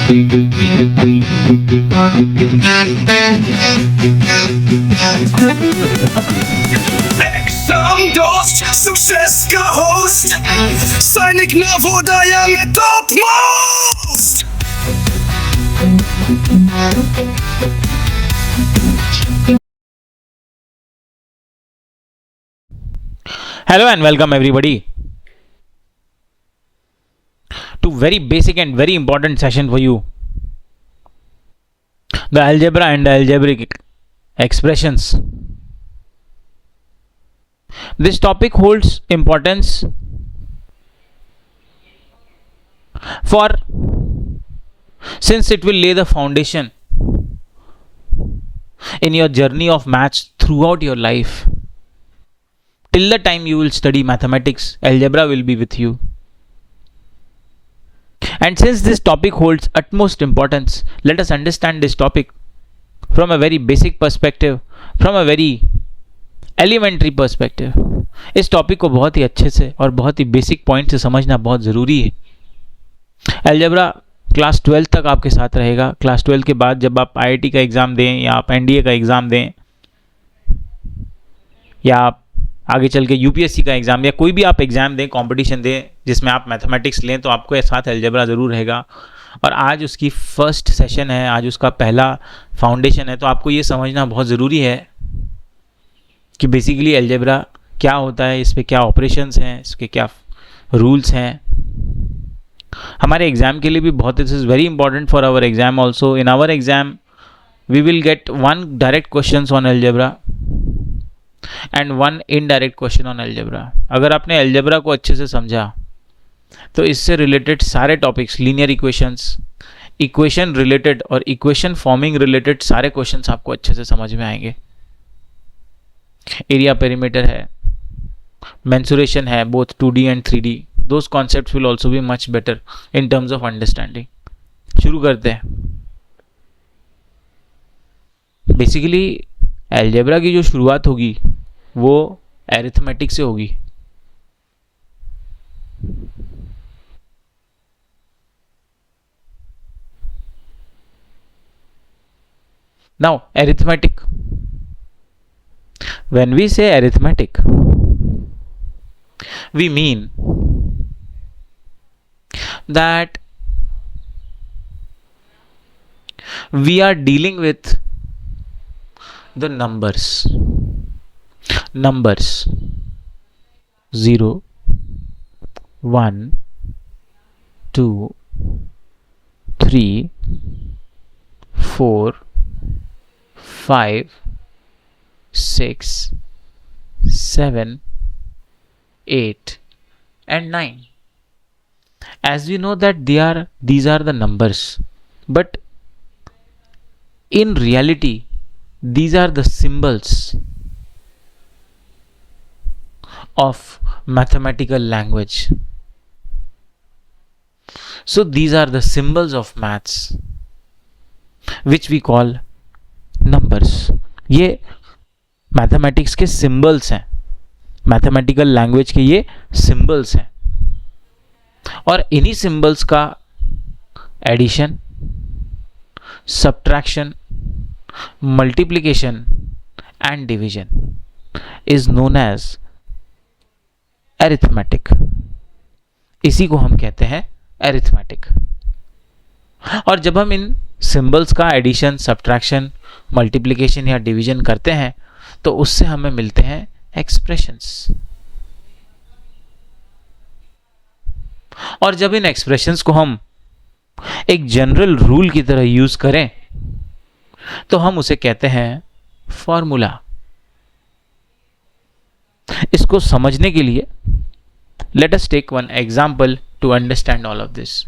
Exam dost, success का host, सैनिक नवोदय में top most. Hello and welcome everybody to very basic and very important session for you, the algebra and the algebraic expressions. This topic holds importance since it will lay the foundation in your journey of maths throughout your life. Till the time you will study mathematics, algebra will be with you. And since this topic holds utmost importance, let us understand this topic from a very basic perspective, from a very elementary perspective. इस topic को बहुत ही अच्छे से और बहुत ही basic point से समझना बहुत ज़रूरी है. अलजेब्रा क्लास 12 तक आपके साथ रहेगा. क्लास 12 के बाद जब आप आईआईटी का एग्ज़ाम दें या आप एनडीए का एग्ज़ाम दें या आप आगे चल के यूपीएससी का एग्ज़ाम या कोई भी आप एग्ज़ाम दें, कंपटीशन दें जिसमें आप मैथमेटिक्स लें, तो आपको साथ अलजेब्रा ज़रूर रहेगा. और आज उसकी फर्स्ट सेशन है, आज उसका पहला फाउंडेशन है, तो आपको ये समझना बहुत ज़रूरी है कि बेसिकली अलजेब्रा क्या होता है, इस पर क्या ऑपरेशंस हैं, इसके क्या रूल्स हैं. हमारे एग्ज़ाम के लिए भी बहुत, this is very important for our exam also. In our exam we will get one direct question on algebra and one indirect question on algebra. अगर आपने अलजेब्रा को अच्छे से समझा तो इससे रिलेटेड सारे topics, linear equations, equation related और इक्वेशन फॉर्मिंग रिलेटेड सारे क्वेश्चंस आपको अच्छे से समझ में आएंगे. एरिया पेरीमीटर है, मेंसुरेशन है, both 2D and 3D. Those concepts will also be much better in terms of understanding. शुरू करते हैं. बेसिकली अलजेब्रा की जो शुरुआत होगी वो अरिथमेटिक से होगी. Now arithmetic, when we say arithmetic we mean that we are dealing with the numbers 0, 1, 2, 3, 4, 5, 6, 7, 8 and 9. As we know that these are the numbers, but in reality these are the symbols of mathematical language. So these are the symbols of maths which we call numbers. ये mathematics के symbols हैं, mathematical language के ये symbols हैं. और इन्हीं symbols का addition, subtraction, multiplication and division is known as arithmetic. इसी को हम कहते हैं अरिथमेटिक. और जब हम इन सिंबल्स का एडिशन, सब्ट्रैक्शन, मल्टीप्लिकेशन या डिवीजन करते हैं तो उससे हमें मिलते हैं एक्सप्रेशंस. और जब इन एक्सप्रेशंस को हम एक जनरल रूल की तरह यूज करें तो हम उसे कहते हैं फॉर्मूला. इसको समझने के लिए let us take one example to understand all of this.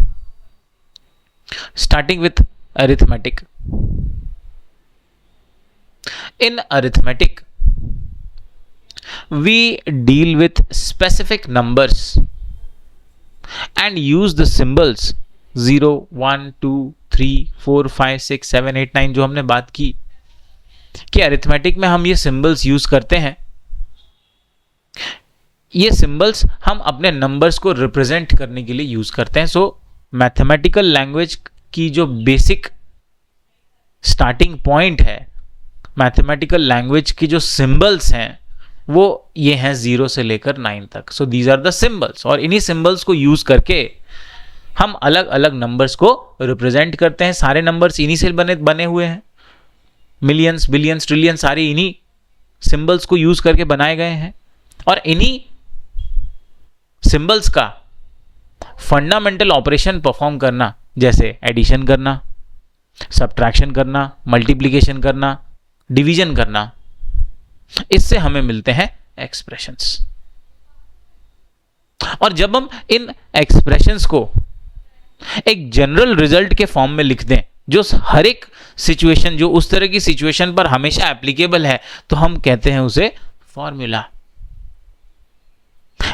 Starting with arithmetic. In arithmetic, we deal with specific numbers and use the symbols 0, 1, 2, 3, 4, 5, 6, 7, 8, 9 जो हमने बात की कि अरिथमेटिक में हम ये सिंबल्स यूज करते हैं. ये सिंबल्स हम अपने नंबर्स को रिप्रेजेंट करने के लिए यूज करते हैं. सो मैथमेटिकल लैंग्वेज की जो बेसिक स्टार्टिंग पॉइंट है, मैथमेटिकल लैंग्वेज की जो सिंबल्स हैं वो ये हैं 0 से लेकर 9 तक. So these are the symbols, और इन्हीं सिंबल्स को यूज करके हम अलग अलग नंबर्स को रिप्रेजेंट करते हैं. सारे नंबर्स इन्हीं से बने हुए हैं. मिलियंस, बिलियंस, ट्रिलियन सारे इन्हीं सिंबल्स को यूज करके बनाए गए हैं. और इन्हीं सिंबल्स का फंडामेंटल ऑपरेशन परफॉर्म करना, जैसे एडिशन करना, सब्ट्रैक्शन करना, मल्टीप्लिकेशन करना, डिवीजन करना, इससे हमें मिलते हैं एक्सप्रेशंस. और जब हम इन एक्सप्रेशंस को एक जनरल रिजल्ट के फॉर्म में लिख दें, जो हर एक सिचुएशन, जो उस तरह की सिचुएशन पर हमेशा एप्लीकेबल है, तो हम कहते हैं उसे formula.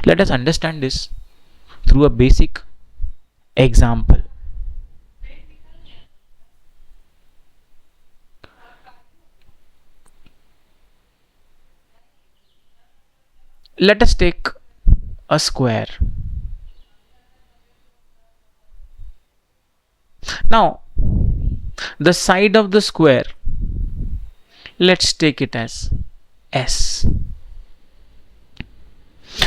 Let us understand this through a basic example. Let us take a square. Now, the side of the square, let's take it as S.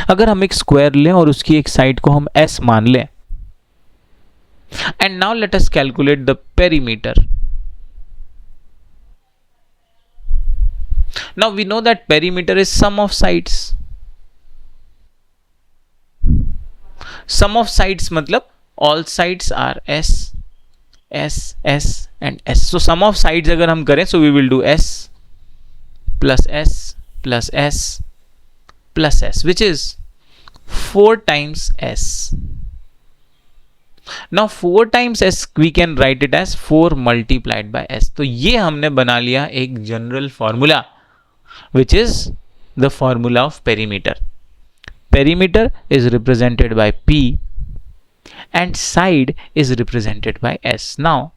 अगर हम एक स्क्वायर लें और उसकी एक साइड को हम S मान लें, and now let us calculate the perimeter. Now we know that perimeter is sum of sides. Sum of sides मतलब all sides are S, S, S and S. So sum of sides अगर हम करें, so we will do S plus S plus S plus S, which is 4 times S. Now 4 times S we can write it as 4 multiplied by S. तो ये हमने बना लिया एक general formula, which is the formula of perimeter. Perimeter is represented by P and side is represented by S. Now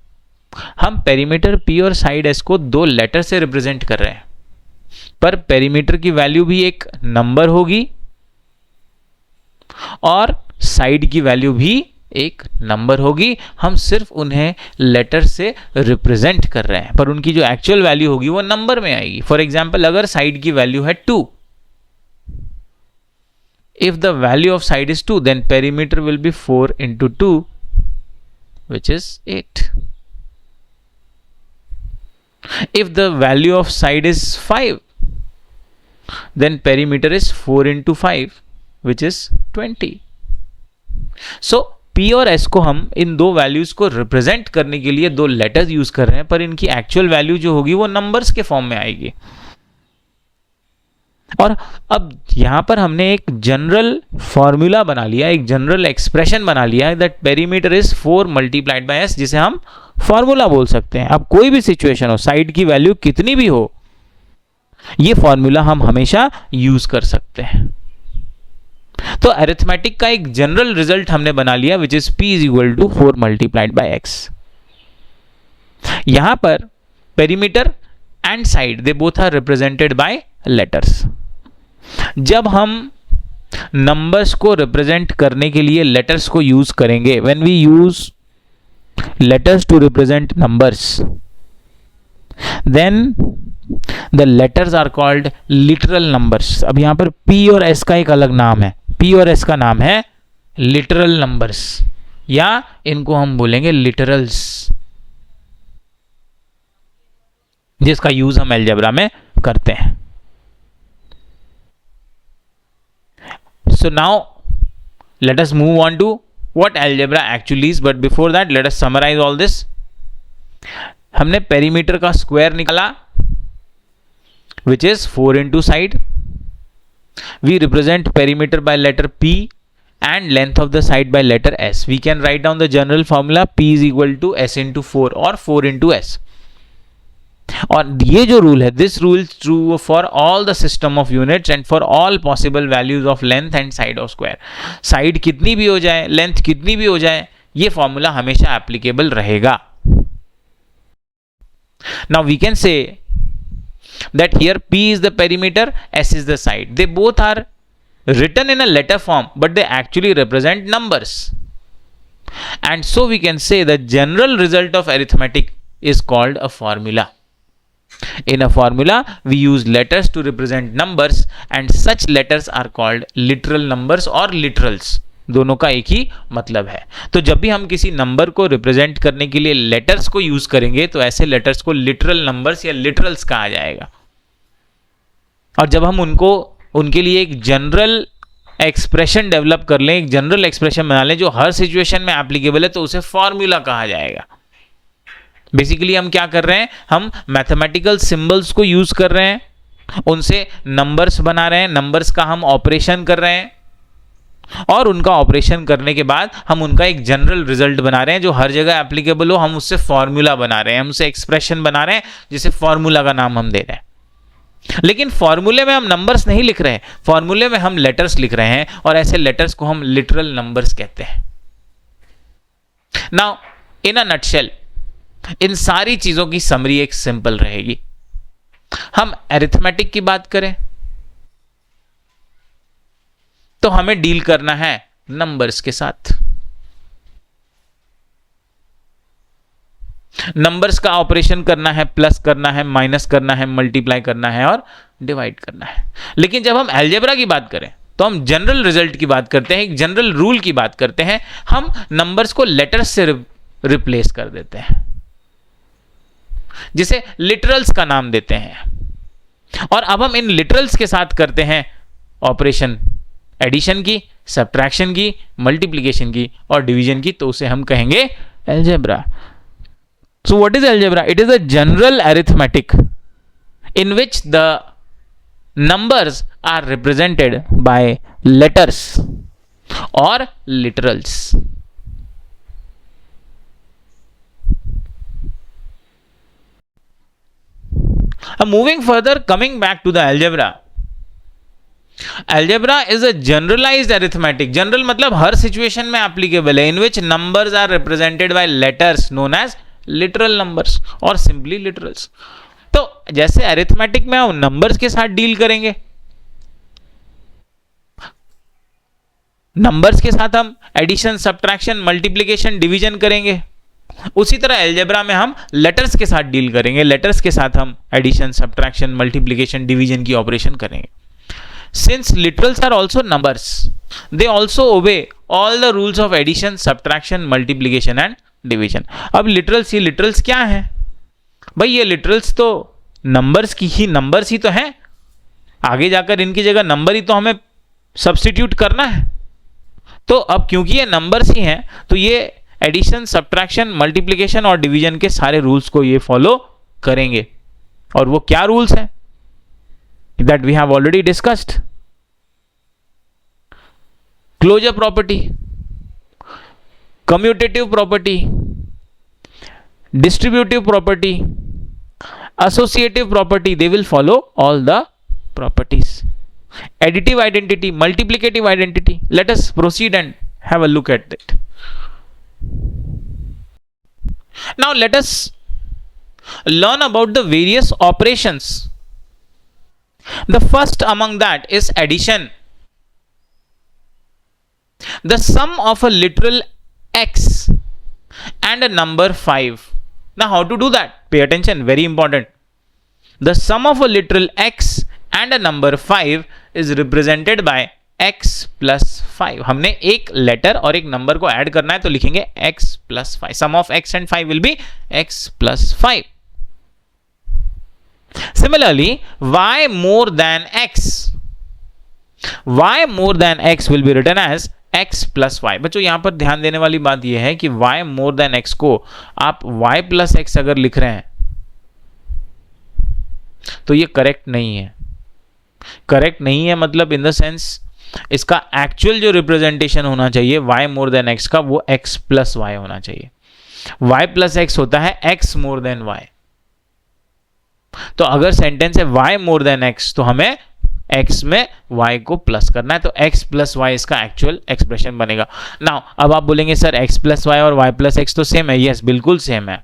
हम perimeter P और side S को 2 letter से रिप्रेजेंट कर रहे हैं, पर perimeter की वैल्यू भी एक नंबर होगी और साइड की वैल्यू भी एक नंबर होगी. हम सिर्फ उन्हें लेटर से रिप्रेजेंट कर रहे हैं, पर उनकी जो एक्चुअल वैल्यू होगी वो नंबर में आएगी. फॉर एग्जाम्पल, अगर साइड की वैल्यू है 2, if the value of side is 2, then perimeter will be 4 into 2, which is 8. If the value of side is 5, then perimeter is 4 into 5, which is 20. So P और S को हम इन दो values को represent करने के लिए 2 letters use कर रहे हैं, पर इनकी एक्चुअल वैल्यू जो होगी वो नंबर्स के फॉर्म में आएगी. और अब यहां पर हमने एक जनरल फॉर्मूला बना लिया, एक जनरल एक्सप्रेशन बना लिया है, that perimeter is 4 multiplied bye S, जिसे हम फॉर्मूला बोल सकते हैं. अब कोई भी सिचुएशन हो, साइड की वैल्यू कितनी भी हो, ये फॉर्मूला हम हमेशा यूज कर सकते हैं. तो अरिथमेटिक का एक जनरल रिजल्ट हमने बना लिया, which is P is equal to 4 multiplied by X. यहां पर perimeter and side, they both are represented by letters. जब हम नंबर्स को रिप्रेजेंट करने के लिए लेटर्स को यूज करेंगे, when we use letters to represent numbers, then the letters are called literal numbers. अब यहां पर P और S का एक अलग नाम है. P और S का नाम है लिटरल नंबर्स, या इनको हम बोलेंगे लिटरल्स, जिसका यूज हम अलजेब्रा में करते हैं. So now let us move on to what algebra actually is, but before that let us summarize all this. हमने पेरीमीटर का स्क्वायर निकाला, which is 4 into side. We represent perimeter by letter P and length of the side by letter S. We can write down the general formula P is equal to S into 4 or 4 into S. और ये जो rule है, this rule is true for all the system of units and for all possible values of length and side of square. Side कितनी भी हो जाए, length कितनी भी हो जाए, ये फॉर्मूला हमेशा एप्लीकेबल रहेगा. Now we can say that here P is the perimeter, S is the side. They both are written in a letter form, but they actually represent numbers. And so we can say the general result of arithmetic is called a formula. In a formula, we use letters to represent numbers and such letters are called literal numbers or literals. दोनों का एक ही मतलब है. तो जब भी हम किसी नंबर को रिप्रेजेंट करने के लिए लेटर्स को यूज करेंगे तो ऐसे लेटर्स को लिटरल नंबर्स या लिटरल्स कहा जाएगा. और जब हम उनके लिए एक जनरल एक्सप्रेशन डेवलप कर लें, एक जनरल एक्सप्रेशन बना लें जो हर सिचुएशन में एप्लीकेबल है, तो उसे फॉर्मूला कहा जाएगा. बेसिकली हम क्या कर रहे हैं, हम मैथमेटिकल सिंबल्स को यूज कर रहे हैं, उनसे नंबर्स बना रहे हैं, नंबर्स का हम ऑपरेशन कर रहे हैं और उनका ऑपरेशन करने के बाद हम उनका एक जनरल रिजल्ट बना रहे हैं जो हर जगह एप्लीकेबल हो. हम उससे फॉर्मूला बना रहे हैं, हम उससे एक्सप्रेशन बना रहे हैं जिसे फॉर्मूला का नाम हम दे रहे हैं. लेकिन फॉर्मूले में हम नंबर्स नहीं लिख रहे हैं, फॉर्मूले में हम लेटर्स लिख रहे हैं और ऐसे लेटर्स को हम लिटरल नंबर्स कहते हैं. नाउ इन अ नटशेल, इन सारी चीजों की समरी एक सिंपल रहेगी. हम अरिथमेटिक की बात करें तो हमें डील करना है नंबर्स के साथ. नंबर्स का ऑपरेशन करना है, प्लस करना है, माइनस करना है, मल्टीप्लाई करना है और डिवाइड करना है. लेकिन जब हम अलजेब्रा की बात करें तो हम जनरल रिजल्ट की बात करते हैं, एक जनरल रूल की बात करते हैं. हम नंबर्स को लेटर्स से रिप्लेस कर देते हैं, जिसे लिटरल्स का नाम देते हैं. और अब हम इन लिटरल्स के साथ करते हैं ऑपरेशन एडिशन की, सब्ट्रैक्शन की, मल्टीप्लिकेशन की और डिवीजन की, तो उसे हम कहेंगे algebra. So what is algebra? It is a general arithmetic in which the numbers are represented by letters or literals. Moving further, coming back to the algebra. Algebra is a generalized arithmetic. General मतलब हर situation में applicable है, in which numbers are represented by letters known as literal numbers और simply literals. तो जैसे arithmetic में हम numbers के साथ डील करेंगे, नंबर्स के साथ हम एडिशन, सब्ट्रैक्शन, मल्टीप्लिकेशन, डिवीजन करेंगे, उसी तरह अलजेब्रा में हम लेटर्स के साथ डील करेंगे. लेटर्स के साथ हम एडिशन, सब्ट्रैक्शन, मल्टीप्लिकेशन, डिवीजन की ऑपरेशन करेंगे. Since literals are also numbers, they also obey all the rules of addition, subtraction, multiplication and division. अब लिटरल्स, ये लिटरल्स क्या है भाई? ये लिटरल्स तो नंबर्स ही तो हैं. आगे जाकर इनकी जगह नंबर ही तो हमें सब्स्टिट्यूट करना है. तो अब क्योंकि ये नंबर्स ही हैं तो ये एडिशन, सब्ट्रैक्शन, मल्टीप्लिकेशन और डिवीजन के सारे रूल्स को ये फॉलो करेंगे. और वो क्या रूल्स हैं? That we have already discussed. Closure property, commutative property, distributive property, associative property, they will follow all the properties. Additive identity, multiplicative identity. Let us proceed and have a look at it. Now let us learn about the various operations. The first among that is addition. The sum of a literal x and a number 5. Now how to do that? Pay attention, very important. The sum of a literal x and a number 5 is represented by x plus 5. हमने एक letter और एक number को add करना है तो लिखेंगे x plus 5. Sum of x and 5 will be x plus 5. Similarly, y more than x will be written as x plus y. बच्चों यहां पर ध्यान देने वाली बात यह है कि y मोर देन x को आप y प्लस एक्स अगर लिख रहे हैं तो ये करेक्ट नहीं है. करेक्ट नहीं है मतलब इन द सेंस इसका एक्चुअल जो रिप्रेजेंटेशन होना चाहिए y मोर देन x का, वो x प्लस वाई होना चाहिए. y प्लस एक्स होता है x मोर देन y. तो अगर सेंटेंस है y मोर देन x तो हमें x में y को प्लस करना है, तो x प्लस वाई इसका एक्चुअल एक्सप्रेशन बनेगा. नाउ अब आप बोलेंगे सर x प्लस वाई और y प्लस एक्स तो सेम है. यस, बिल्कुल सेम है.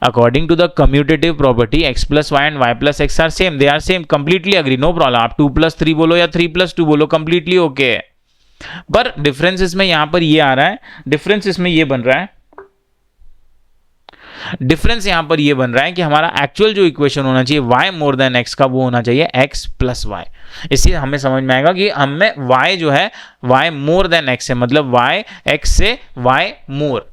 According to the commutative property x plus y and y plus x are same, they are same, completely agree, no problem. आप 2 plus 3 बोलो या 3 plus 2 बोलो, completely okay. पर difference इसमें यहां पर ये आ रहा है, डिफरेंस इसमें ये बन रहा है, डिफरेंस यहां पर ये बन रहा है कि हमारा एक्चुअल जो इक्वेशन होना चाहिए y मोर देन x का, वो होना चाहिए x प्लस वाई। इससे हमें समझ में आएगा कि हमें y जो है y मोर देन x है, मतलब y x से y मोर,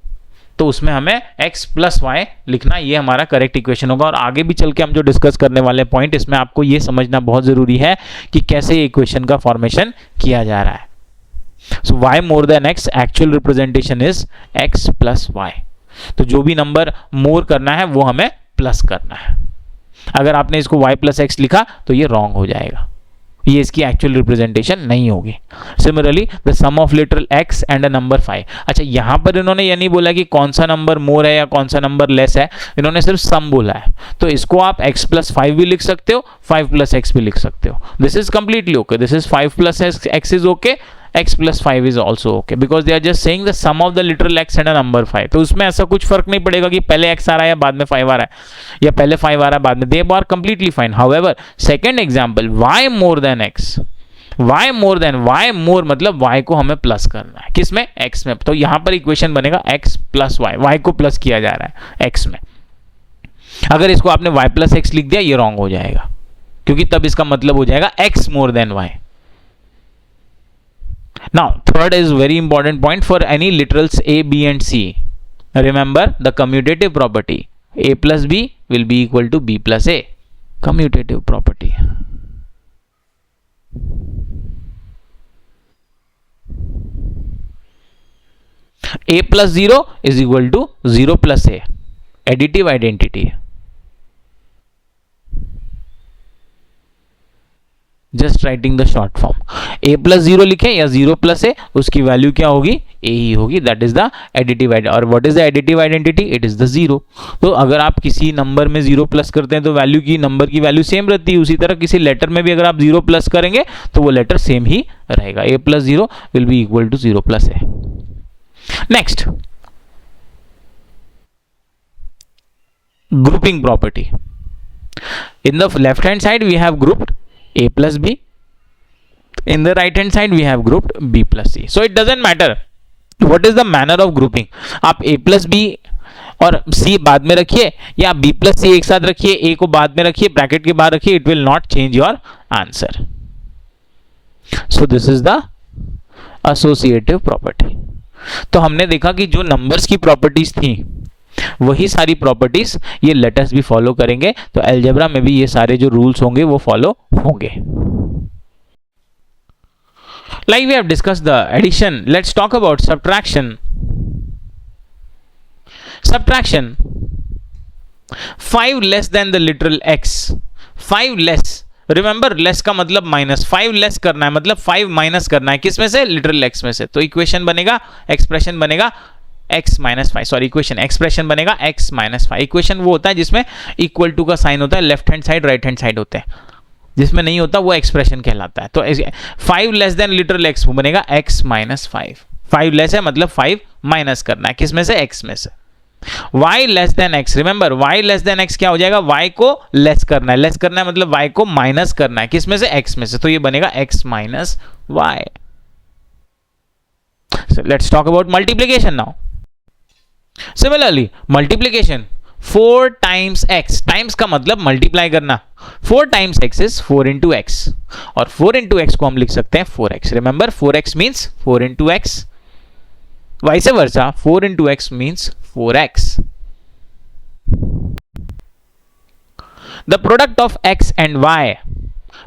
तो उसमें हमें x प्लस वाई लिखना, ये हमारा करेक्ट इक्वेशन होगा। और आगे भी चल के हम जो डिस्कस करने वाले पॉइंट, इसमें आपको ये समझना बहुत जरूरी है कि कैसे इक्वेशन का फॉर्मेशन किया जा रहा है। So y more than x, actual representation is x plus y. तो जो भी नंबर मोर करना है वो हमें प्लस करना है। अगर आपने इसको y प्लस एक्स लिखा तो ये रॉन्ग हो जाएगा, ये इसकी एक्चुअल रिप्रेजेंटेशन नहीं होगी। Similarly the sum of literal x and a number 5। अच्छा, यहां पर इन्होंने ये नहीं बोला कि कौन सा नंबर मोर है या कौन सा नंबर लेस है, इन्होंने सिर्फ सम बोला है। तो इसको आप x प्लस 5 भी लिख सकते हो, 5 प्लस एक्स भी लिख सकते हो। This is completely okay, this is 5 plus x is okay, x plus 5 is also okay because they are just saying the sum of the literal x and a number 5। तो उसमें ऐसा कुछ फर्क नहीं पड़ेगा कि पहले x आ रहा है या बाद में 5 आ रहा है, या पहले 5 आ रहा है बाद में, they are completely fine। However, second example, y more than x, y more than y more मतलब y को हमें प्लस करना है, किसमें? x में। तो यहां पर इक्वेशन बनेगा x प्लस y, y को प्लस किया जा रहा है x में। अगर इसको आपने y प्लस x लिख दिया, ये रॉन्ग हो जाएगा, क्योंकि तब इसका मतलब हो जाएगा x more than y। Now, third is very important point for any literals a, b and c. Remember the commutative property. A plus b will be equal to b plus a. Commutative property. A plus 0 is equal to 0 plus a. Additive identity. Just writing the short form, a plus 0 लिखे या 0 plus ए, उसकी value क्या होगी? a ही होगी। That is the additive identity. और what is the additive identity? It is the 0। तो अगर आप किसी नंबर में 0 प्लस करते हैं तो वैल्यू की, नंबर की वैल्यू सेम रहती है। उसी तरह किसी लेटर में भी अगर आप 0 प्लस करेंगे तो वो लेटर सेम ही रहेगा। a plus 0 will be equal to 0 plus a. Next, grouping property. In the left hand side we have grouped a plus b, in the right hand side we have grouped b plus c. So it doesn't matter what is the manner of grouping, आप a plus b और c बाद में रखिए या b plus c एक साथ रखिए, a को बाद में रखिए, ब्रैकेट के बाहर रखिए, it will not change your answer. So this is the associative property. तो हमने देखा कि जो नंबर्स की प्रॉपर्टीज थी वही सारी प्रॉपर्टीज ये लेटर्स भी फॉलो करेंगे। तो अलजेब्रा में भी ये सारे जो रूल्स होंगे वो फॉलो होंगे। Like we have discussed the addition, let's talk about subtraction. Subtraction, 5 less than the literal x, 5 less, remember less का मतलब माइनस, 5 लेस करना है मतलब 5 माइनस करना है, किसमें से? लिटरल x में से। तो इक्वेशन बनेगा, एक्सप्रेशन बनेगा x minus 5, sorry equation, expression बनेगा x माइनस 5। इक्वेशन वो होता है जिसमें इक्वल टू का साइन होता है, left hand side right hand side होते हैं, जिसमें नहीं होता वो एक्सप्रेशन कहलाता है। तो 5 लेस देन लिटरल x, वो बनेगा x माइनस 5। 5 लेस है मतलब 5 माइनस करना है, किसमें से? x में से। y less then x, remember y less then x क्या हो जाएगा? y को लेस करना है, लेस करना है मतलब y को माइनस करना है, किसमें से? x में से। तो ये बनेगा x minus y। So let's talk about multiplication now. Similarly, multiplication, 4 times x, times का मतलब मल्टीप्लाई करना, 4 times x is 4 into x, और 4 into x को हम लिख सकते हैं 4x। Remember 4x means 4 into x, vice versa 4 into x means 4x. The product of x and y,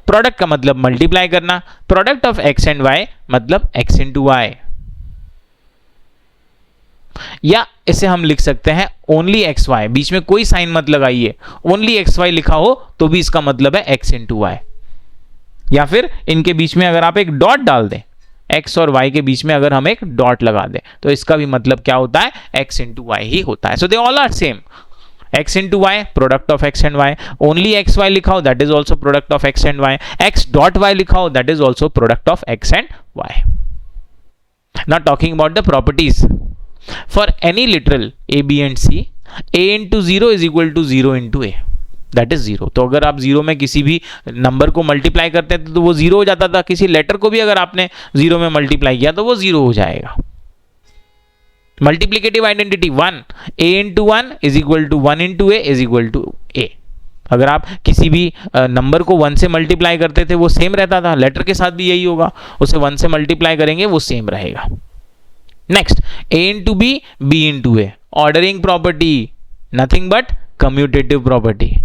product का मतलब मल्टीप्लाई करना, product of x and y मतलब x into y, या इसे हम लिख सकते हैं ओनली एक्स वाई, बीच में कोई साइन मत लगाइए, ओनली एक्स वाई लिखा हो तो भी इसका मतलब है एक्स इंटू वाई, या फिर इनके बीच में अगर आप एक डॉट डाल दें, एक्स और वाई के बीच में अगर हम एक डॉट लगा दें तो इसका भी मतलब क्या होता है? एक्स इंटू वाई ही होता है। So they all are same, x into y product of x and y, only x y लिखा हो that is also product of x and y, x dot y लिखा हो that is also product of x and y. Now talking about the properties for any literal a, b and c, a into 0 is equal to 0 into a. That is zero. तो अगर आप zero में किसी भी number को multiply करते थे तो वो जीरो हो जाता था, किसी लेटर को भी अगर आपने जीरो में मल्टीप्लाई किया तो वो जीरो हो जाएगा। Multiplicative identity 1, a into 1 is equal to 1 into a is equal to a. अगर आप किसी भी नंबर को 1 से मल्टीप्लाई करते थे वो सेम रहता था, लेटर के साथ भी यही होगा, उसे 1 से मल्टीप्लाई करेंगे वो सेम रहेगा। Next, a into b, b into a, ordering property, nothing but commutative property.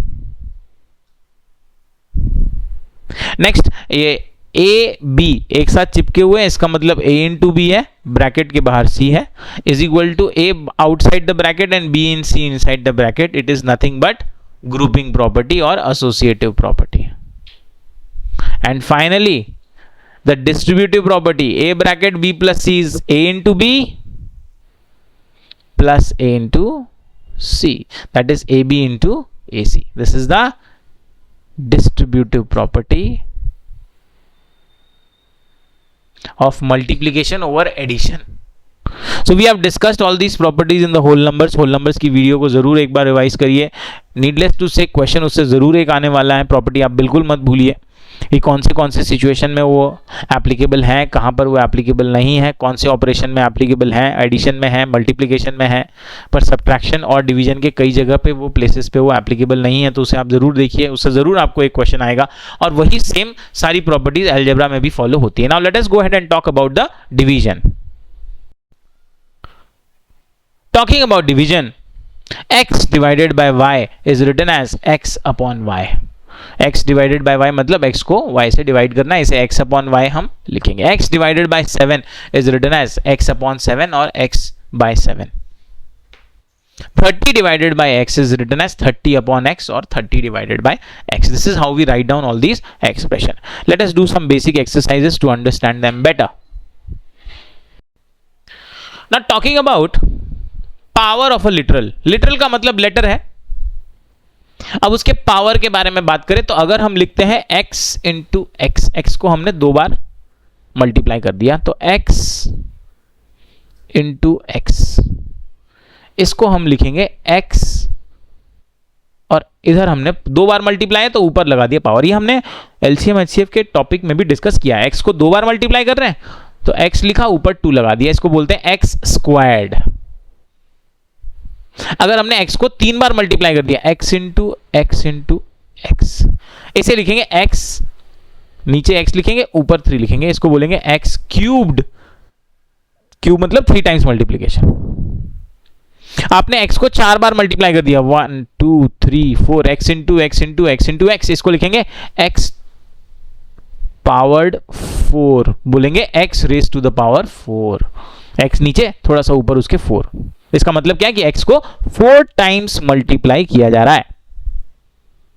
Next, ये ए बी एक साथ चिपके हुए हैं, इसका मतलब a इंटू बी है, ब्रैकेट के बाहर c है, is equal to a outside the bracket and b in c inside the bracket. It is nothing but grouping property और associative property. And finally the distributive property, a bracket b plus c is a into b plus a into c, that is ab into ac. This is the distributive property of multiplication over addition. So we have discussed all these properties in the whole numbers. whole numbers की video को जरूर एक बार revise करिए। Needless to से question उससे जरूर एक आने वाला है। प्रॉपर्टी आप बिल्कुल मत भूलिए कि कौन से सिचुएशन में वो एप्लीकेबल हैं, कहाँ पर वो एप्लीकेबल नहीं है, कौन से ऑपरेशन में एप्लीकेबल हैं, एडिशन में है, मल्टीप्लिकेशन में है, पर सब्ट्रैक्शन और डिवीजन के कई जगह पे वो प्लेसेस पे वो एप्लीकेबल नहीं है। तो उसे आप जरूर देखिए, उससे जरूर आपको एक क्वेश्चन आएगा और वही सेम सारी प्रॉपर्टीज अलजेब्रा में भी फॉलो होती है। Now let us go ahead and talk about the division. Talking about division, x divided by y is written as x upon y. x divided by y मतलब x को y से divide करना है, इसे x upon y हम लिखेंगे। x divided by 7 is written as x upon 7 और x by 7। 30 divided by x is written as 30 upon x और 30 divided by x। This is how we write down all these expression. Let us do some basic exercises to understand them better. Now talking about power of a literal, literal का मतलब letter है। अब उसके power के बारे में बात करें तो अगर हम लिखते हैं x इंटू एक्स, एक्स को हमने 2 बार मल्टीप्लाई कर दिया तो x इंटू एक्स, इसको हम लिखेंगे x और इधर हमने 2 बार मल्टीप्लाई है तो ऊपर लगा दिया पावर। ये हमने एलसीएम एचसीएफ के टॉपिक में भी डिस्कस किया है। x को 2 बार मल्टीप्लाई कर रहे हैं तो x लिखा, ऊपर 2 लगा दिया, इसको बोलते हैं x स्क्वायर्ड। अगर हमने x को 3 बार मल्टीप्लाई कर दिया, x into x into x, इसे लिखेंगे x, नीचे x लिखेंगे, ऊपर 3 लिखेंगे, इसको बोलेंगे x क्यूब्ड। क्यूब मतलब 3 टाइम्स मल्टीप्लीकेशन। आपने x को 4 बार मल्टीप्लाई कर दिया, 1 2 3 4, x into x into x into x, इसको लिखेंगे x पावर्ड 4, बोलेंगे x raise to the power 4। x नीचे, थोड़ा सा ऊपर उसके 4। इसका मतलब क्या है कि x को 4 टाइम्स मल्टीप्लाई किया जा रहा है।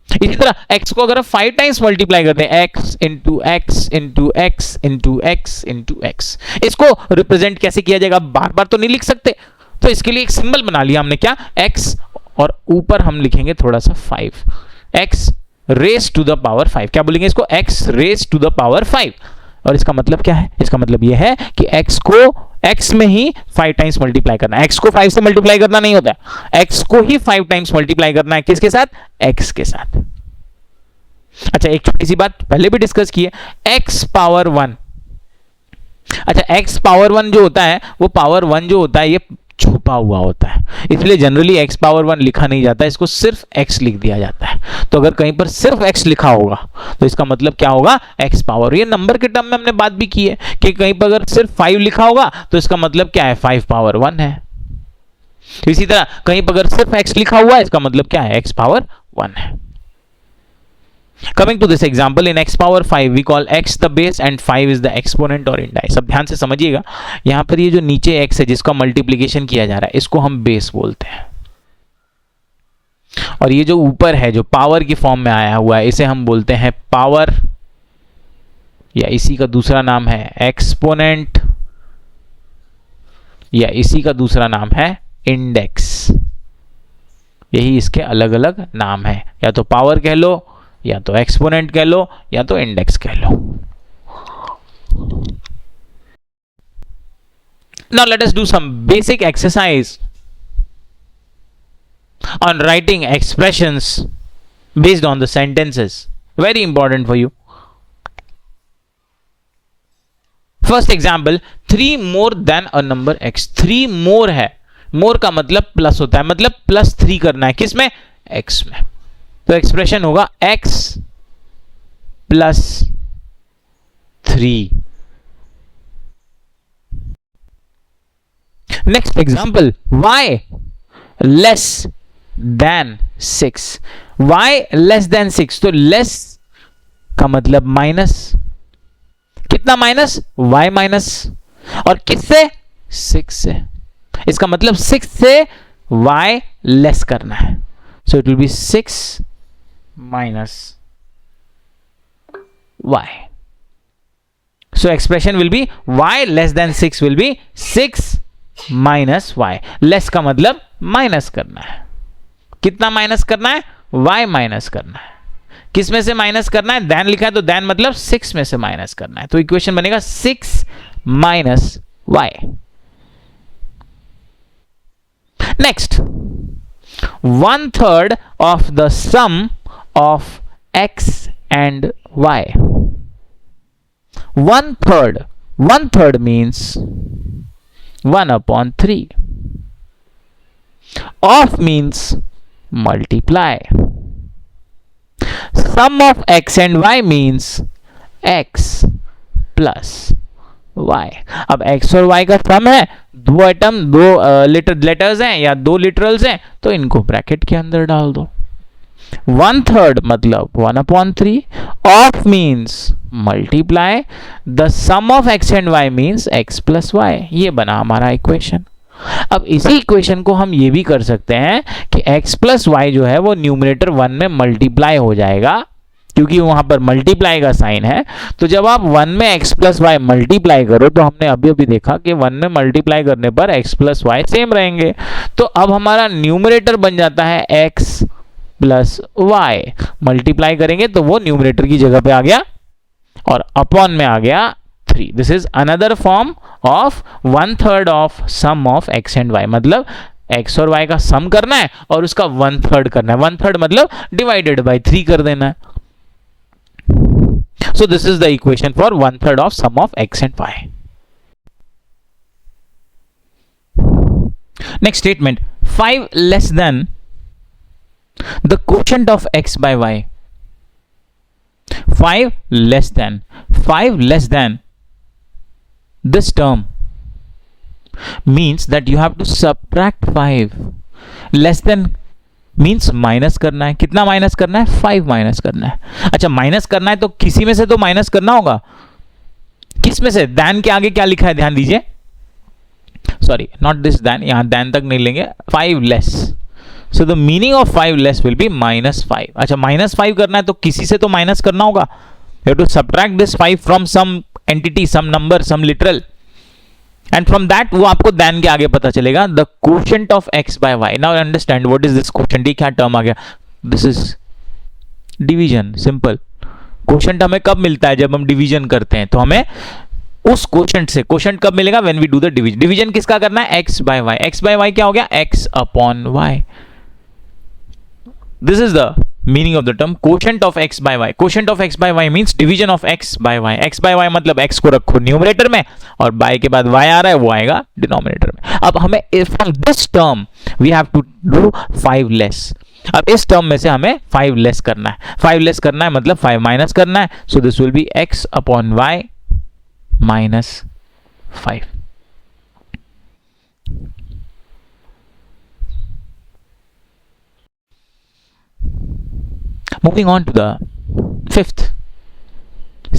इसी तरह x को अगर 5 टाइम्स मल्टीप्लाई करते हैं, x into x into x into x into x, इसको रिप्रेजेंट कैसे किया जाएगा? बार बार तो नहीं लिख सकते, तो इसके लिए एक सिंबल बना लिया हमने, क्या? x, और ऊपर हम लिखेंगे थोड़ा सा 5, x raise to the power 5। क्या बोलेंगे इसको? x raise to the power 5। और इसका मतलब क्या है? इसका मतलब यह है कि x को x में ही 5 टाइम्स मल्टीप्लाई करना है। x को 5 से मल्टीप्लाई करना नहीं होता, x को ही 5 टाइम्स मल्टीप्लाई करना है। किसके साथ? x के साथ। अच्छा, एक छोटी सी बात पहले भी डिस्कस की है, x पावर 1। अच्छा, x पावर 1 जो होता है, वो पावर 1 जो होता है ये छुपा हुआ होता है, इसलिए जनरली x पावर 1 लिखा नहीं जाता, इसको सिर्फ x लिख दिया जाता है। तो अगर कहीं पर सिर्फ x लिखा होगा तो इसका मतलब क्या होगा? x power. ये नंबर के टर्म में हमने बात भी की है कि कहीं पर अगर सिर्फ 5 लिखा होगा तो इसका मतलब क्या है? 5 पावर 1 है। इसी तरह कहीं पर अगर सिर्फ x लिखा हुआ है, इसका मतलब क्या है? x पावर 1 है। Coming to this example, in x power 5 we call x the base and 5 is the exponent or indice। सब ध्यान से समझिएगा, यहां पर ये जो नीचे x है जिसका मल्टीप्लिकेशन किया जा रहा है, इसको हम बेस बोलते हैं, और ये जो ऊपर है जो पावर की फॉर्म में आया हुआ है, इसे हम बोलते हैं पावर, या इसी का दूसरा नाम है एक्सपोनेंट, या इसी का दूसरा नाम है इंडेक्स। यही इसके अलग अलग नाम है, या तो पावर कह लो, या तो एक्सपोनेंट कह लो, या तो इंडेक्स कह लो। Now let us do some basic exercise on writing expressions based on the sentences. Very important for you. First example, 3 more than a number x. 3 more है, more का मतलब प्लस होता है, मतलब प्लस 3 करना है किसमें, x में. तो एक्सप्रेशन होगा x plus 3. Next example, y less then 6. y less then 6, तो लेस का मतलब माइनस. कितना माइनस, y माइनस, और किससे, 6 से. इसका मतलब 6 से y लेस करना है. So it will be 6 minus y. So expression will be y less than 6 will be 6 minus y. Less का मतलब माइनस करना है. कितना माइनस करना है, y माइनस करना है. किस में से माइनस करना है, देन लिखा है तो देन मतलब 6 में से माइनस करना है. तो इक्वेशन बनेगा 6 minus y. Next, 1/3 of the sum of x and y. 1/3 means 1/3. Of means multiply. Sum of x and y means x plus y. अब x और y का सम है, दो आइटम, दो लेटर्स हैं या दो लिटरल्स हैं, तो इनको ब्रैकेट के अंदर डाल दो. 1/3 मतलब 1/3. Of means multiply. The sum of x and y means x plus y. ये बना हमारा इक्वेशन. अब इसी इक्वेशन को हम ये भी कर सकते हैं कि x प्लस वाई जो है वो न्यूमरेटर 1 में मल्टीप्लाई हो जाएगा, क्योंकि वहां पर मल्टीप्लाई का साइन है. तो जब आप 1 में x प्लस वाई मल्टीप्लाई करो, तो हमने अभी अभी देखा कि 1 में मल्टीप्लाई करने पर x प्लस वाई सेम रहेंगे. तो अब हमारा न्यूमरेटर बन जाता है x प्लस वाई. मल्टीप्लाई करेंगे तो वो न्यूमरेटर की जगह पे आ गया और अपॉन में आ गया 3. This is another form of 1/3 of sum of x and y. मतलब x और y का सम करना है और उसका 1/3 करना है. 1/3 मतलब डिवाइडेड बाय 3 कर देना है. So this is the equation for 1/3 of sum of x and y. Next statement, 5 less than the quotient of x by y. 5 less than this term means that you have to subtract 5. Less than means minus करना है. कितना minus करना है, 5 minus करना है. अच्छा, minus करना है तो किसी में से तो माइनस करना होगा. किस में से, दैन के आगे क्या लिखा है ध्यान दीजिए. सॉरी, नॉट दिस दैन, यहां दैन तक नहीं लेंगे. 5 less. So the meaning of 5 less will be -5. अच्छा, -5 करना है तो किसी से तो माइनस करना होगा. You have to subtract this 5 from some entity, some number, some literal, and from that वो आपको then के आगे पता चलेगा. the quotient of x by y. now understand what is this quotient. ये क्या टर्म आ गया, this is division. simple. quotient हमें कब मिलता है, जब हम डिवीजन करते हैं. तो हमें उस quotient से quotient कब मिलेगा, when we do the division. Division किसका करना है, x by y. x by y क्या हो गया, x upon y. this is the meaning of the term quotient of x by y. quotient of x by y means division of x by y. x by y मतलब x को रखो numerator में और by के बाद y आ रहा है, वो आएगा डिनोमिनेटर में. अब हमें from this term we have to do 5 less. अब इस टर्म में से हमें 5 लेस करना है. 5 लेस करना है मतलब 5 माइनस करना है. so this will be x upon y minus 5. Moving on to the 5th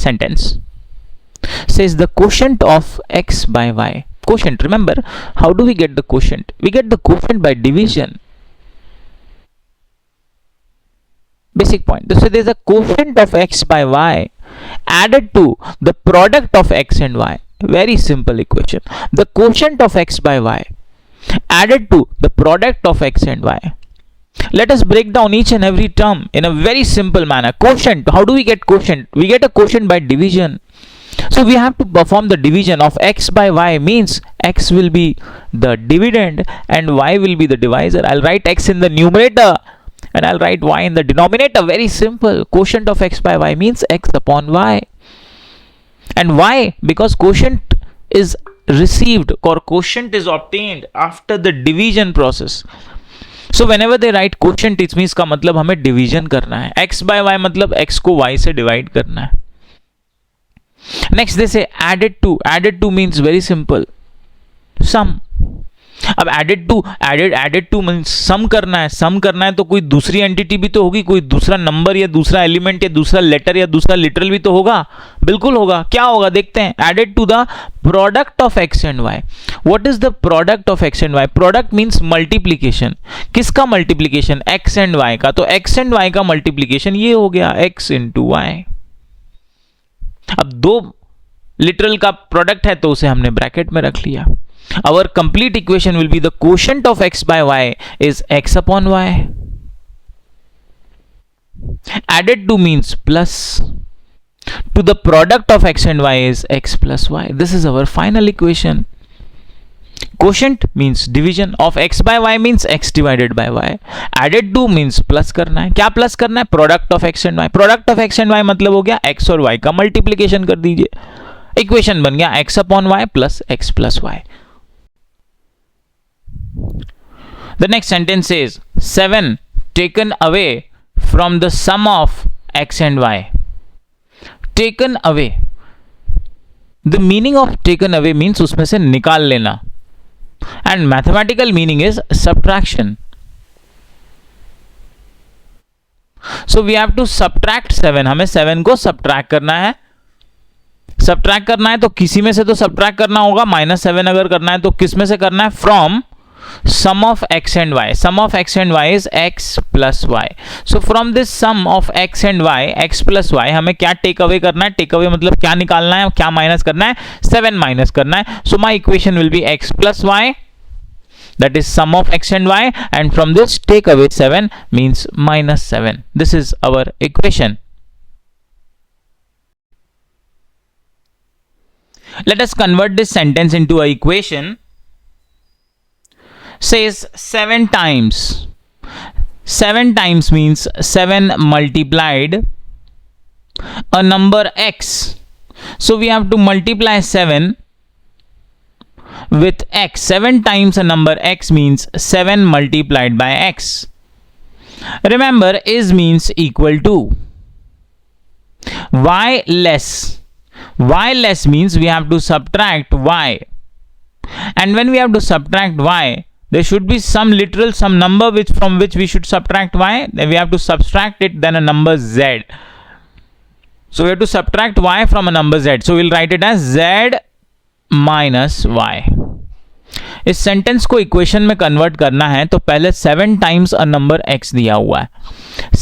sentence, says the quotient of x by y. Quotient, remember, how do we get the quotient? We get the quotient by division. Basic point. So there is a quotient of x by y added to the product of x and y. Very simple equation. The quotient of x by y added to the product of x and y. Let us break down each and every term in a very simple manner. Quotient, how do we get quotient? We get a quotient by division. So we have to perform the division of x by y, means x will be the dividend and y will be the divisor. I'll write x in the numerator and I'll write y in the denominator. Very simple. Quotient of x by y means x upon y. And why? Because quotient is received or quotient is obtained after the division process. So whenever they write quotient, it means का मतलब हमें division करना है. x by y मतलब x को y से divide करना है. Next they say added to. Added to means very simple, sum. अब added to मीन्स सम करना है. सम करना है तो कोई दूसरी एंटिटी भी तो होगी, कोई दूसरा नंबर या दूसरा एलिमेंट या दूसरा लेटर या दूसरा लिटरल भी तो होगा. बिल्कुल होगा. क्या होगा देखते हैं. Added to the product of x and y. What is the product of x and y? Product means multiplication. किसका मल्टीप्लीकेशन? एक्स एंड वाई का. तो एक्स एंड वाई का मल्टीप्लीकेशन ये हो गया एक्स इंटू वाई. अब दो लिटरल का प्रोडक्ट है तो उसे हमने ब्रैकेट में रख लिया. Our complete equation will be the quotient of x by y is x upon y. Added to means plus. To the product of x and y is x plus y. This is our final equation. Quotient means division of x by y means x divided by y. Added to means plus करना है. क्या plus करना है? Product of x and y. Product of x and y मतलब हो गया x और y का मल्टीप्लीकेशन कर दीजिए. इक्वेशन बन गया x upon y plus x plus y. The next sentence says 7 taken away from the sum of x and y. Taken away. The meaning of taken away means उसमें से निकाल लेना. And mathematical meaning is subtraction. So we have to subtract 7. हमें 7 को subtract करना है. Subtract करना है तो किसी में से तो subtract करना होगा. -7 अगर करना है तो किस में से करना है? From sum of x and y. Sum of x and y is x plus y. So from this sum of x and y, x plus y, हमें क्या टेक अवे करना है? टेक अवे मतलब क्या निकालना है, क्या माइनस करना है? 7 माइनस करना है. So my equation will be x plus y, that is sum of x and y, and from this take away 7 means -7. This is our equation. Let us convert this sentence into a equation. Says 7 times. 7 times means 7 multiplied a number x. So we have to multiply 7 with x. 7 times a number x means 7 multiplied by x. Remember, is means equal to. Y less. Y less means we have to subtract y. And when we have to subtract y, there should be some literal, some number from which we should subtract y. Then we have to subtract it, then a number z. So we have to subtract y from a number z. So we'll write it as z minus y. इस sentence को equation में convert करना है तो पहले 7 times a number x दिया हुआ है.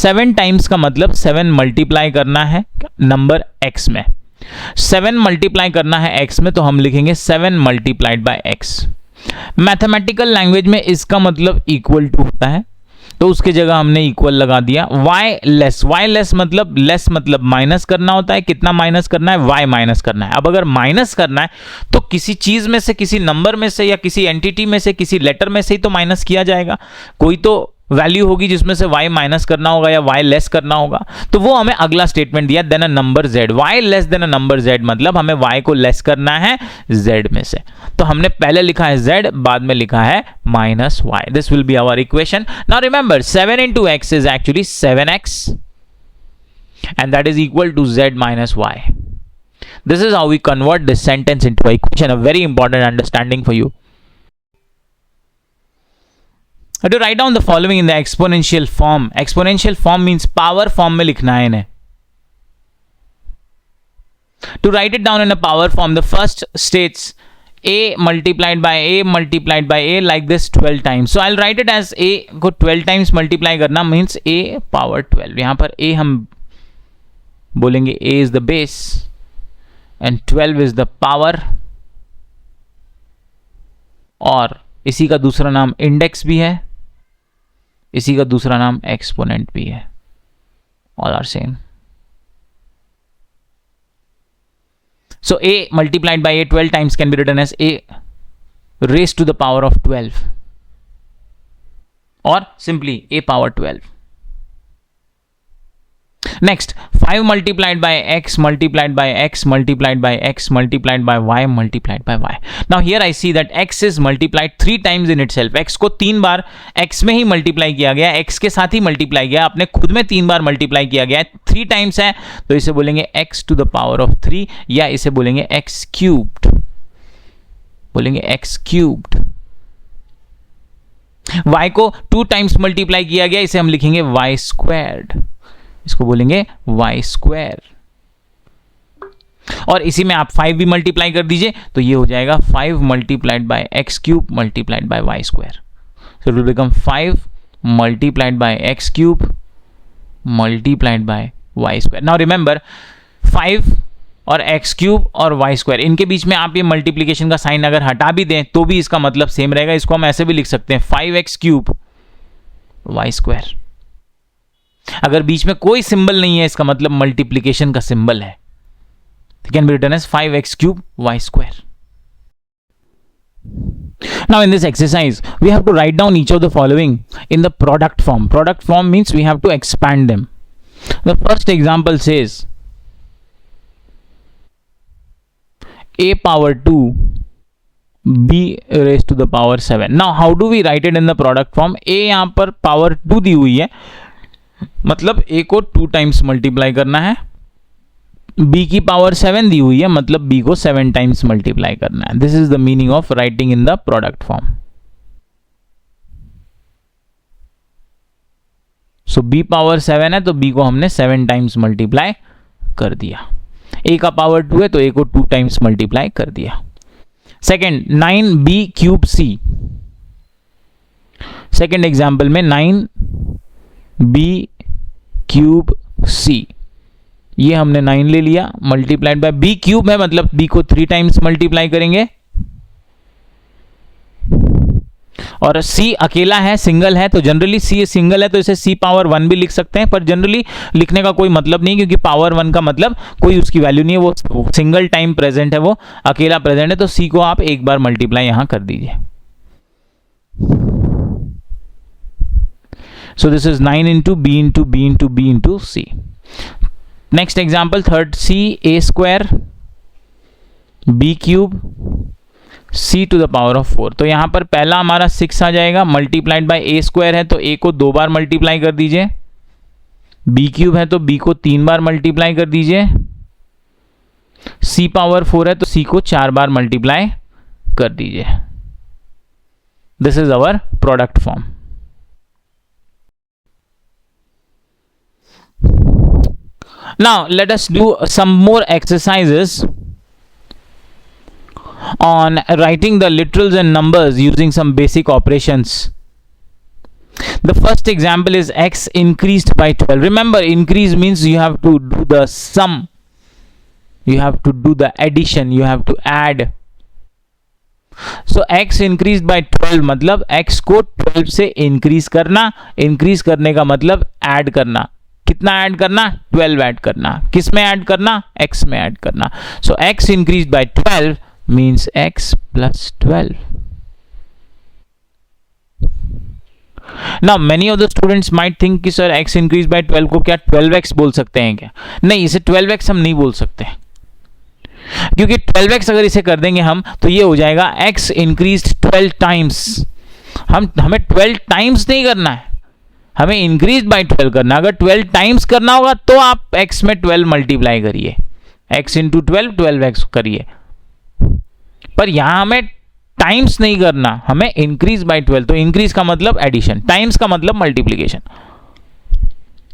7 टाइम्स का मतलब 7 मल्टीप्लाई करना है नंबर x में. 7 मल्टीप्लाई करना है x में तो हम लिखेंगे 7 multiplied by x. Mathematical language में इसका मतलब इक्वल टू होता है तो उसके जगह हमने इक्वल लगा दिया. y लेस मतलब माइनस करना होता है. कितना माइनस करना है? y माइनस करना है. अब अगर माइनस करना है तो किसी चीज में से, किसी नंबर में से या किसी एंटिटी में से, किसी लेटर में से ही तो माइनस किया जाएगा. कोई तो वैल्यू होगी जिसमें से y माइनस करना होगा या y लेस करना होगा. तो वो हमें अगला स्टेटमेंट दिया, then a number z. y less than a number z मतलब हमें y को लेस करना है z में से. तो हमने पहले लिखा है z, बाद में लिखा है -y. This will be our equation. Now remember 7 into x is actually 7x and that is equal to z minus y. This is how we convert this sentence into an equation. A very important understanding for you. To write down the following in the exponential form. Exponential form means power form में लिखना है इन्हें. To write it down in a power form, the first states a multiplied by a like this 12 times. So I'll write it as a को 12 times multiply करना means a power 12. यहाँ पर a हम बोलेंगे a is the base and 12 is the power, और इसी का दूसरा नाम इंडेक्स भी है, इसी का दूसरा नाम एक्सपोनेंट भी है. All are same. So a multiplied by a 12 times can be written as a raised to the power of 12 or simply a power 12. Next, 5 multiplied by x multiplied by x multiplied by x multiplied by y multiplied by y. Now here I see that x is multiplied 3 times in itself. x को 3 बार x में ही multiply किया गया, x के साथ ही multiply किया, अपने खुद में 3 बार मल्टीप्लाई किया गया है, 3 टाइम्स है, तो इसे बोलेंगे x to the power of 3 या इसे बोलेंगे x क्यूब्ड, बोलेंगे x क्यूब्ड. y को 2 टाइम्स मल्टीप्लाई किया गया, इसे हम लिखेंगे y स्क्वायर्ड, इसको बोलेंगे y स्क्वायर. और इसी में आप 5 भी मल्टीप्लाई कर दीजिए तो ये हो जाएगा 5 multiplied by x cube multiplied by y square. So it will become 5 multiplied by x cube multiplied by y square. Now remember 5 और एक्स क्यूब और y स्क्वायर, इनके बीच में आप ये मल्टीप्लीकेशन का साइन अगर हटा भी दें तो भी इसका मतलब सेम रहेगा. इसको हम ऐसे भी लिख सकते हैं 5x क्यूब y स्क्वायर. अगर बीच में कोई सिंबल नहीं है इसका मतलब मल्टीप्लिकेशन का सिंबल है. It can be written as 5x cube y square. Now in this exercise we have to write down each of the following in the product form. Product form means we have to expand them. The first example says a power 2 b raised to the power 7. Now how do we write it in the product form? a यहां पर power 2 दी हुई है, मतलब a को 2 times multiply करना है, b की power 7 दी हुई है, मतलब b को 7 टाइम्स मल्टीप्लाई करना है. This is the meaning of writing in the product form. So b power 7 है तो b को हमने 7 टाइम्स मल्टीप्लाई कर दिया. a का पावर 2 है तो a को 2 टाइम्स मल्टीप्लाई कर दिया. Second 9b cube c. Second example में 9b क्यूब c, ये हमने 9 ले लिया मल्टीप्लाइड बाय b क्यूब है, मतलब b को 3 टाइम्स मल्टीप्लाई करेंगे, और c अकेला है, सिंगल है, तो जनरली c सिंगल है तो इसे c पावर 1 भी लिख सकते हैं, पर जनरली लिखने का कोई मतलब नहीं क्योंकि पावर 1 का मतलब कोई उसकी वैल्यू नहीं है, वो सिंगल टाइम प्रेजेंट है, वो अकेला प्रेजेंट है, तो c को आप एक बार मल्टीप्लाई यहां कर दीजिए. So this is 9 into b into b into b into c. Next example, third c a square b cube c to the power of 4. तो यहाँ पर पहला हमारा 6 आ जाएगा, मल्टीप्लाइड बाय a स्क्वायर है तो a को 2 बार मल्टीप्लाई कर दीजिए, b क्यूब है तो b को 3 बार मल्टीप्लाई कर दीजिए, c पावर 4 है तो c को 4 बार मल्टीप्लाई कर दीजिए. This is our product form. Now let us do some more exercises on writing the literals and numbers using some basic operations. The first example is x increased by 12. Remember, increase means you have to do the sum, you have to do the addition, you have to add. So x increased by 12 मतलब x को 12 से increase करना, increase करने का मतलब add करना. कितना add करना? 12 ऐड करना. किस में ऐड करना? x में ऐड करना. सो x increase by 12 means x plus 12. Now many of the students might think कि सर x इंक्रीज बाय 12 को क्या 12x बोल सकते हैं क्या? नहीं, इसे 12x हम नहीं बोल सकते क्योंकि 12x अगर इसे कर देंगे हम तो ये हो जाएगा x इंक्रीज 12 टाइम्स. हमें 12 टाइम्स नहीं करना है, हमें इंक्रीज बाय 12 करना. अगर 12 टाइम्स करना होगा तो आप x में 12 मल्टीप्लाई करिए, x इंटू 12x करिए, पर यहां हमें टाइम्स नहीं करना, हमें इंक्रीज बाय 12. तो इंक्रीज का मतलब एडिशन, टाइम्स का मतलब मल्टीप्लीकेशन.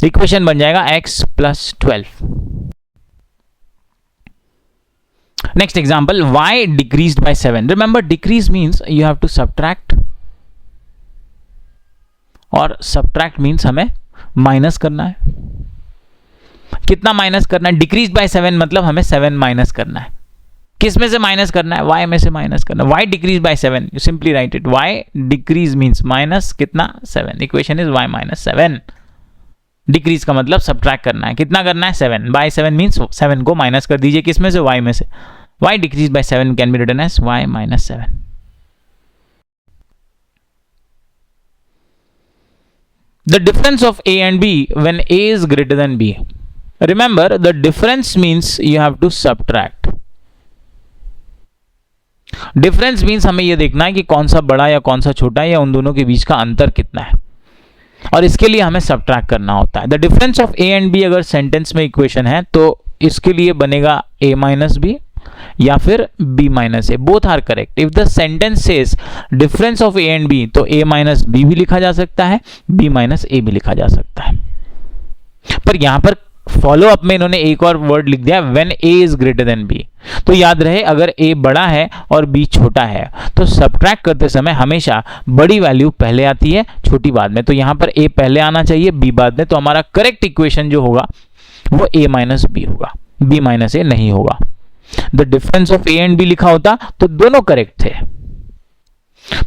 इक्वेशन बन जाएगा x plus 12. Next example, y decreased by 7. Remember decrease means you have to subtract, और सब्ट्रैक्ट मीन्स हमें माइनस करना है. कितना माइनस करना है? डिक्रीज बाय 7 मतलब हमें 7 माइनस करना है. किस में से माइनस करना है? y में से माइनस करना है. y decrease by 7, you simply write it, y decrease means minus कितना? 7. Equation is y minus 7. Decrease का मतलब सब्ट्रैक्ट करना है. कितना करना है? 7. बाय 7 मीन्स 7 को माइनस कर दीजिए. किस में से? y में से. y decrease by 7 can be written as y minus 7. the difference of a and b when a is greater than b. Remember, the difference means you have to subtract. Difference means हमें यह देखना है कि कौन सा बड़ा या कौन सा छोटा है, या उन दोनों के बीच का अंतर कितना है, और इसके लिए हमें सब्ट्रैक्ट करना होता है. The difference of a and b अगर सेंटेंस में इक्वेशन है तो इसके लिए बनेगा a माइनस बी या फिर b minus a. Both are correct. If the sentence says difference of a and b, तो a माइनस बी भी लिखा जा सकता है, b माइनस ए भी लिखा जा सकता है. पर यहां पर फॉलो अप में इन्होंने एक और वर्ड लिख दिया, when a is greater than b. तो याद रहे, अगर a बड़ा है और b छोटा है तो सब्ट्रैक्ट करते समय हमेशा बड़ी वैल्यू पहले आती है, छोटी बाद में. तो यहां पर a पहले आना चाहिए, b बाद में. तो हमारा करेक्ट इक्वेशन जो होगा वो a माइनस बी होगा, b माइनस ए नहीं होगा. The difference of a and b लिखा होता तो दोनों करेक्ट थे,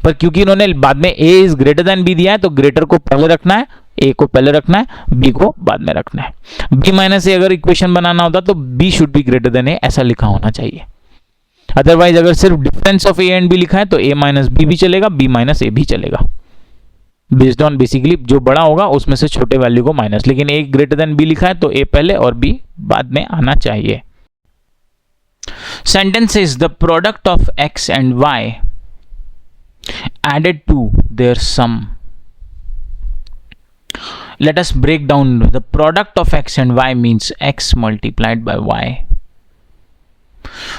पर क्योंकि इन्होंने बाद में a is greater than b दिया है तो ग्रेटर को पहले रखना है, a को पहले रखना है, b को बाद में रखना है. b माइनस ए अगर इक्वेशन बनाना होता तो b should be greater than a ऐसा लिखा होना चाहिए. अदरवाइज अगर सिर्फ difference of a and b लिखा है तो a माइनस b भी चलेगा, b माइनस ए भी चलेगा, बेस्ड ऑन बेसिकली जो बड़ा होगा उसमें से छोटे वैल्यू को माइनस. लेकिन a ग्रेटर देन b लिखा है तो a पहले और b बाद में आना चाहिए. Sentence is the product of x and y added to their sum. Let us break down. The product of x and y means x multiplied by y,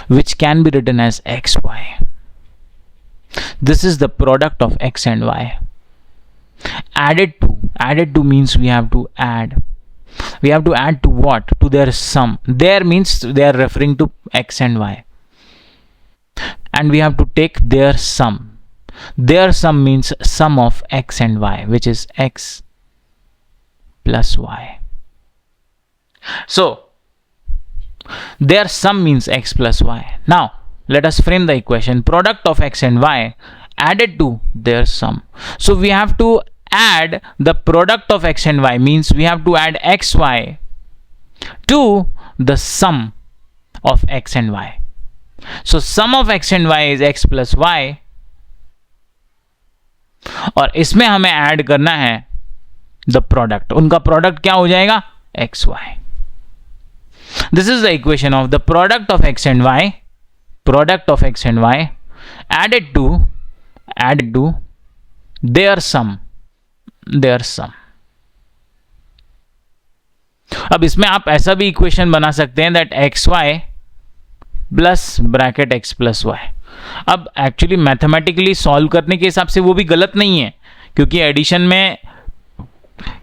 which can be written as xy. This is the product of x and y. Added to means we have to add. We have to add to what? To their sum. There means they are referring to x and y. And we have to take their sum. Their sum means sum of x and y, which is x plus y. So, their sum means x plus y. Now, let us frame the equation. Product of x and y added to their sum. So, we have to add the product of x and y, means we have to add xy to the sum of x and y. So sum of x and y is x plus y, और इसमें हमें add करना है the product. उनका product क्या हो जाएगा? xy. This is the equation of the product of x and y, product of x and y added to their sum. अब इसमें आप ऐसा भी इक्वेशन बना सकते हैं that x y plus bracket x plus y. अब एक्चुअली मैथमेटिकली सॉल्व करने के हिसाब से वो भी गलत नहीं है, क्योंकि एडिशन में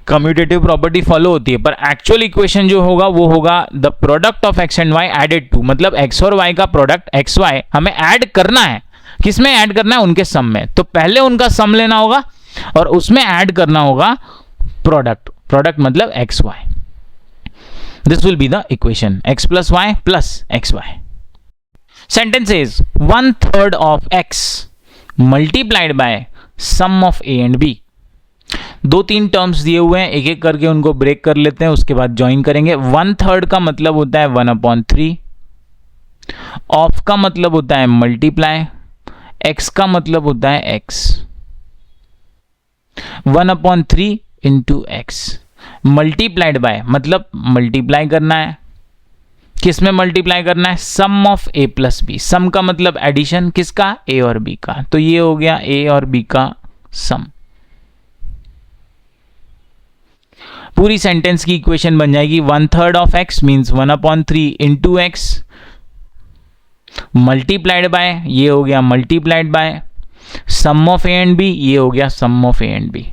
कम्यूटेटिव प्रॉपर्टी फॉलो होती है. पर एक्चुअल इक्वेशन जो होगा वो होगा the product of x and y added to, मतलब एक्स और वाई का प्रोडक्ट एक्स वाई हमें ऐड करना है. किसमें ऐड करना है? उनके सम में. तो पहले उनका सम लेना होगा और उसमें ऐड करना होगा प्रोडक्ट मतलब x y. This will be the equation x plus y plus xy. Sentence is 1/3 of x multiplied by sum of a and b. 2-3 terms दिए हुए हैं, एक एक करके उनको ब्रेक कर लेते हैं, उसके बाद ज्वाइन करेंगे. 1/3 का मतलब होता है 1/3, ऑफ का मतलब होता है मल्टीप्लाई, x का मतलब होता है x. 1/3 into x multiplied bye मतलब मल्टीप्लाई करना है. किस में मल्टीप्लाई करना है? सम ऑफ a प्लस बी. सम का मतलब एडिशन, किसका? a और b का. तो ये हो गया a और b का सम. पूरी सेंटेंस की इक्वेशन बन जाएगी 1/3 of x means 1/3 into x multiplied by, ये हो गया multiplied by sum of a and b, ये हो गया sum of a and b.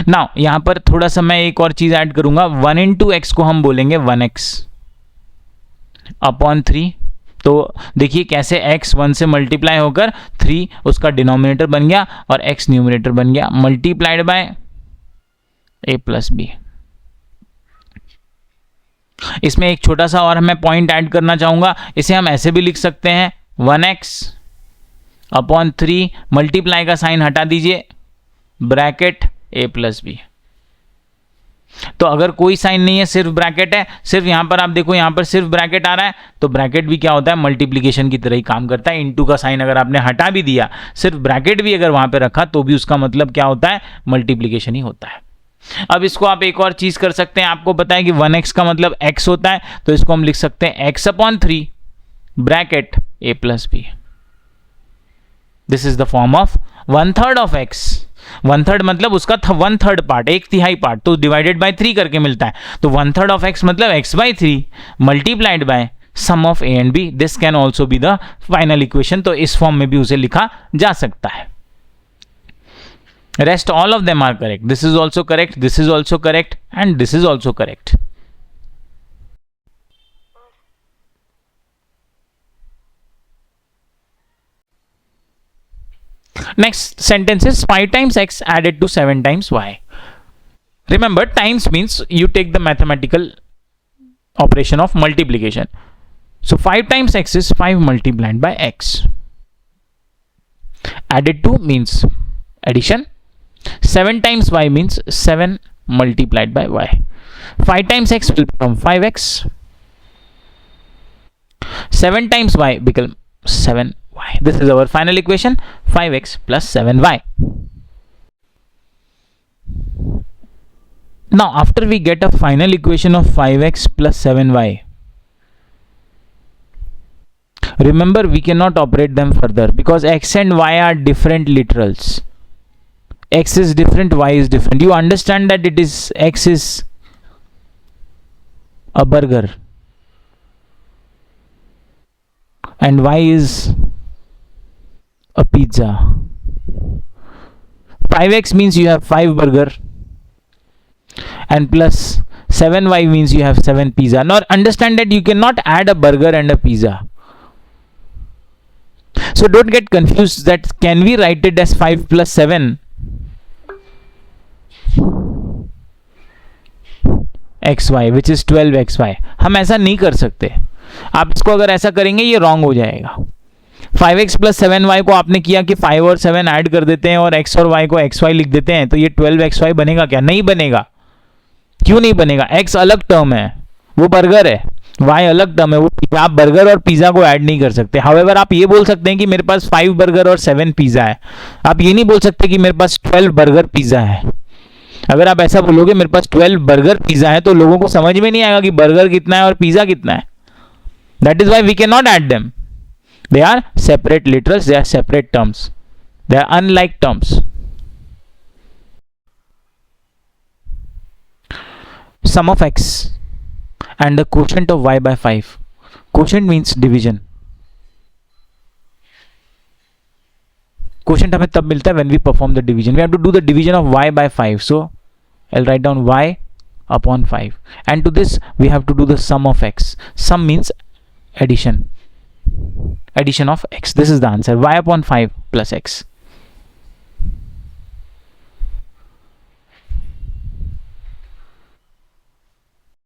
Now यहां पर थोड़ा सा मैं एक और चीज ऐड करूंगा. 1 इंटू एक्स को हम बोलेंगे 1x अपॉन 3. तो देखिए कैसे x 1 से मल्टीप्लाई होकर 3 उसका डिनोमिनेटर बन गया और x न्यूमरेटर बन गया, multiplied by a plus b. इसमें एक छोटा सा और मैं पॉइंट ऐड करना चाहूंगा. इसे हम ऐसे भी लिख सकते हैं 1x अपॉन 3, मल्टीप्लाई का साइन हटा दीजिए, ब्रैकेट a प्लस बी. तो अगर कोई साइन नहीं है, सिर्फ ब्रैकेट है, सिर्फ यहां पर आप देखो, यहां पर सिर्फ ब्रैकेट आ रहा है, तो ब्रैकेट भी क्या होता है, मल्टीप्लीकेशन की तरह ही काम करता है। इनटू का साइन अगर आपने हटा भी दिया, सिर्फ ब्रैकेट भी अगर वहां पर रखा, तो भी उसका मतलब क्या होता है, मल्टीप्लीकेशन ही होता है। अब इसको आप एक और चीज कर सकते हैं, आपको पता है कि 1x का मतलब x होता है, तो इसको हम लिख सकते हैं x/3 bracket a plus b. This is the form of 1/3 of x। 1/3 मतलब उसका 1/3 पार्ट, 1/3 पार्ट, तो डिवाइडेड बाय 3 करके मिलता है। तो 1/3 ऑफ x मतलब x/3 multiplied by sum of a and b। This can also be the final equation. तो इस फॉर्म में भी उसे लिखा जा सकता है। Rest all of them are correct. This is also correct, this is also correct, and this is also correct. Next sentence is 5 times x added to 7 times y. Remember, times means you take the mathematical operation of multiplication. So 5 times x is 5 multiplied by x. Added to means addition. 7 times y means 7 multiplied by y. 5 times x will become 5x. 7 times y become 7y. This is our final equation, 5x plus 7y. Now after we get a final equation of 5x plus 7y, remember we cannot operate them further because x and y are different literals. X is different, y is different. You understand that it is x is a burger and y is a pizza. 5x means you have 5 burger and plus 7y means you have 7 pizza. Now understand that you cannot add a burger and a pizza. So don't get confused that can we write it as 5 plus 7 xy which is 12xy. हम ऐसा नहीं कर सकते। आप इसको अगर ऐसा करेंगे ये रॉन्ग हो जाएगा। 5x plus 7y को आपने किया कि 5 और 7 ऐड कर देते हैं और x और y को xy लिख देते हैं, तो ये 12xy बनेगा क्या? नहीं बनेगा। क्यों नहीं बनेगा? x अलग टर्म है, वो बर्गर है, y अलग टर्म है, वो आप बर्गर और पिज्जा को ऐड नहीं कर सकते। हाउएवर आप ये बोल सकते हैं कि मेरे पास 5 बर्गर और 7 पिज्जा है। आप ये नहीं बोल सकते कि मेरे पास 12 बर्गर पिज्जा है। अगर आप ऐसा बोलोगे मेरे पास 12 बर्गर पिज्जा है, तो लोगों को समझ में नहीं आएगा कि बर्गर कितना है और पिज्जा कितना है। That is why we can not add them. They are separate literals, they are separate terms, they are unlike terms. Sum of x and the quotient of y by 5. Quotient means division. Quotient हमें तब मिलता है when we perform the division. We have to do the division of y by 5. So I'll write down y upon 5. And to this we have to do the sum of x. Sum means addition. Addition of x. This is the answer. Y upon 5 plus x.